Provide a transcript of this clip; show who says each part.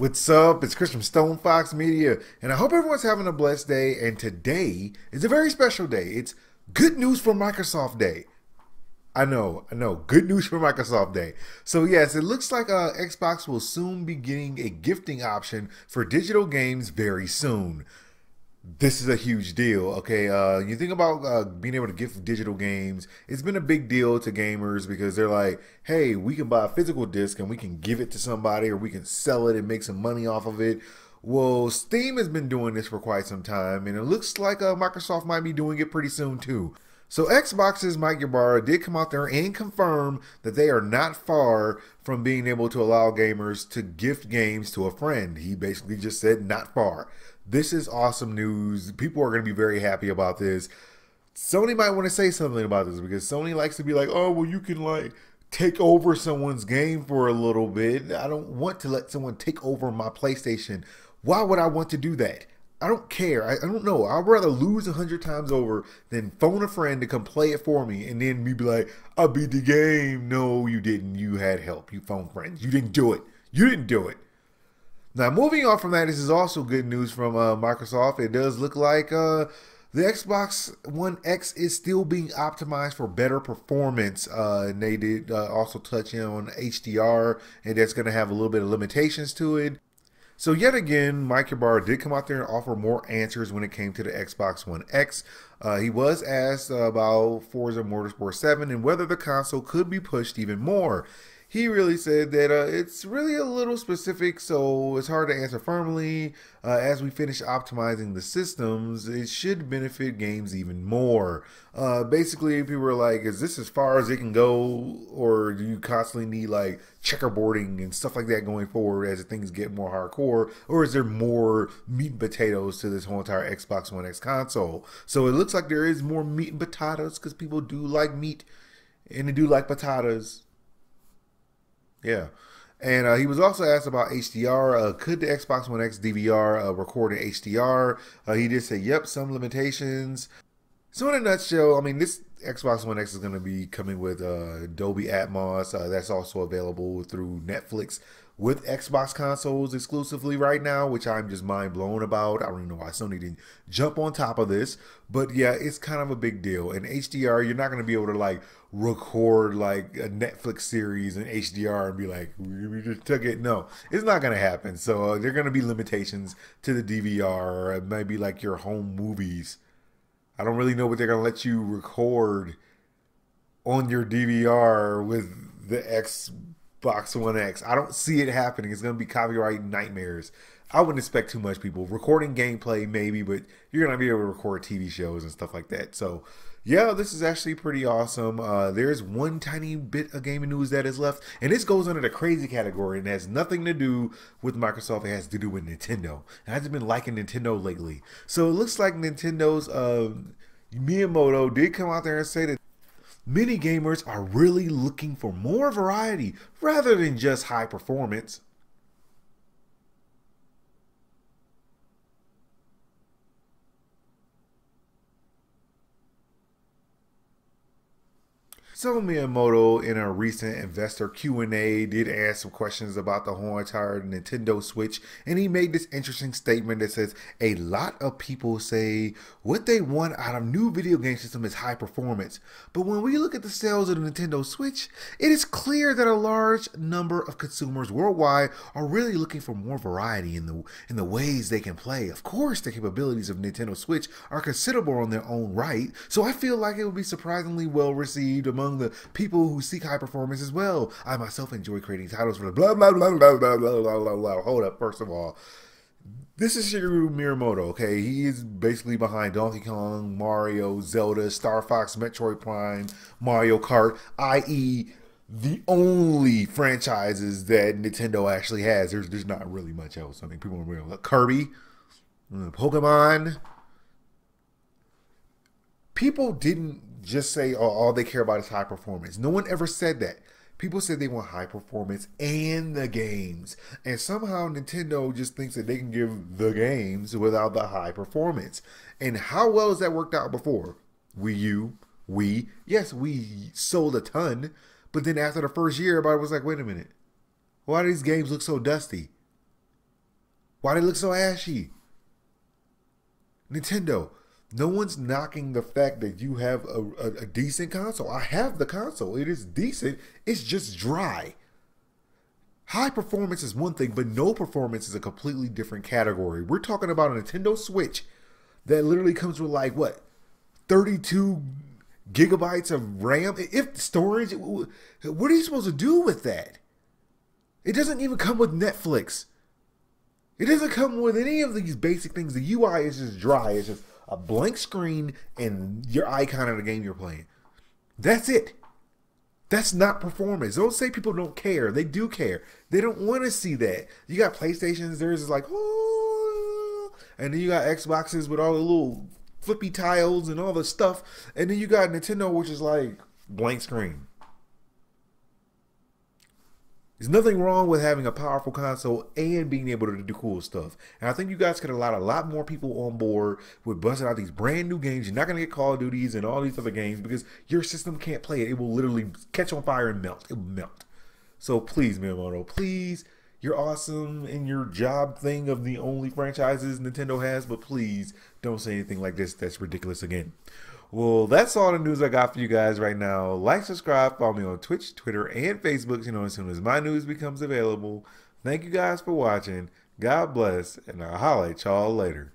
Speaker 1: What's up? It's Chris from StonefoxMedia, and I hope everyone's having a blessed day. And today is a very special day. It's Good News for Microsoft Day. I know, good news for Microsoft Day. So yes, it looks like Xbox will soon be getting a gifting option for digital games very soon. This is a huge deal, okay? You think about being able to gift digital games. It's been a big deal to gamers because they're like, hey, we can buy a physical disc and we can give it to somebody, or we can sell it and make some money off of it. Well, Steam has been doing this for quite some time, and it looks like Microsoft might be doing it pretty soon too. So Xbox's Mike Ybarra did come out there and confirm that they are not far from being able to allow gamers to gift games to a friend. He basically just said not far. This is awesome news. People are going to be very happy about this. Sony might want to say something about this because Sony likes to be like, oh, well, you can like take over someone's game for a little bit. I don't want to let someone take over my PlayStation. Why would I want to do that? I don't care. I don't know. I'd rather lose 100 times over than phone a friend to come play it for me and then me be like, I beat the game. No, you didn't. You had help. You phone friends. You didn't do it. You didn't do it. Now, moving on from that, this is also good news from Microsoft. It does look like the Xbox One X is still being optimized for better performance. And they did also touch on HDR, and that's going to have a little bit of limitations to it. So yet again, Mike Ybarra did come out there and offer more answers when it came to the Xbox One X. He was asked about Forza Motorsport 7 and whether the console could be pushed even more. He really said that it's really a little specific, so it's hard to answer firmly. As we finish optimizing the systems, it should benefit games even more. Basically, people are like, is this as far as it can go, or do you constantly need like checkerboarding and stuff like that going forward as things get more hardcore, or is there more meat and potatoes to this whole entire Xbox One X console? So it looks like there is more meat and potatoes because people do like meat and they do like potatoes. Yeah. And he was also asked about HDR. Could the Xbox One X DVR record in HDR? He did say, yep, some limitations. So in a nutshell, I mean, this Xbox One X is going to be coming with Dolby Atmos. That's also available through Netflix with Xbox consoles exclusively right now, which I'm just mind blown about. I don't even know why Sony didn't jump on top of this. But yeah, it's kind of a big deal. And HDR, you're not going to be able to like record like a Netflix series in HDR and be like, we just took it. No, it's not going to happen. So there are going to be limitations to the DVR, or maybe like your home movies. I don't really know what they're going to let you record on your DVR with the Xbox One X. I don't see it happening. It's going to be copyright nightmares. I wouldn't expect too much, people. Recording gameplay, maybe, but you're going to be able to record TV shows and stuff like that. So, yeah, this is actually pretty awesome. There's one tiny bit of gaming news that is left, and this goes under the crazy category, and has nothing to do with Microsoft. It has to do with Nintendo. I haven't been liking Nintendo lately. So it looks like Nintendo's Miyamoto did come out there and say that many gamers are really looking for more variety rather than just high performance. So Miyamoto, in a recent investor Q&A, did ask some questions about the whole entire Nintendo Switch, and he made this interesting statement that says, a lot of people say what they want out of new video game system is high performance, but when we look at the sales of the Nintendo Switch, it is clear that a large number of consumers worldwide are really looking for more variety in the ways they can play. Of course, the capabilities of Nintendo Switch are considerable on their own right, so I feel like it would be surprisingly well received among the people who seek high performance as well. I myself enjoy creating titles for the blah blah blah blah blah blah blah blah blah. Hold up, first of all, this is Shigeru Miyamoto, okay? He is basically behind Donkey Kong, Mario, Zelda, Star Fox, Metroid Prime, Mario Kart, i.e. the only franchises that Nintendo actually has. There's not really much else. I mean, people are like Kirby, Pokemon. People didn't just say, oh, all they care about is high performance. No one ever said that. People said they want high performance and the games. And somehow Nintendo just thinks that they can give the games without the high performance. And how well has that worked out before? Wii U, Wii. Yes, we sold a ton. But then after the first year, everybody was like, wait a minute. Why do these games look so dusty? Why they look so ashy? Nintendo, no one's knocking the fact that you have a decent console. I have the console. It is decent. It's just dry. High performance is one thing, but no performance is a completely different category. We're talking about a Nintendo Switch that literally comes with like, what, 32 gigabytes of RAM? If storage, what are you supposed to do with that? It doesn't even come with Netflix. It doesn't come with any of these basic things. The UI is just dry. It's just a blank screen and your icon of the game you're playing. That's it. That's not performance. Don't say people don't care. They do care. They don't want to see that. You got PlayStations, there's like, oh, and then you got Xboxes with all the little flippy tiles and all the stuff. And then you got Nintendo, which is like blank screen. There's nothing wrong with having a powerful console and being able to do cool stuff. And I think you guys could allow a lot more people on board with busting out these brand new games. You're not going to get Call of Duties and all these other games because your system can't play it. It will literally catch on fire and melt. It will melt. So please, Miyamoto, please, you're awesome in your job thing of the only franchises Nintendo has, but please don't say anything like this. That's ridiculous again. Well, that's all the news I got for you guys right now. Like, subscribe, follow me on Twitch, Twitter, and Facebook, as soon as my news becomes available. Thank you guys for watching. God bless, and I'll holler at y'all later.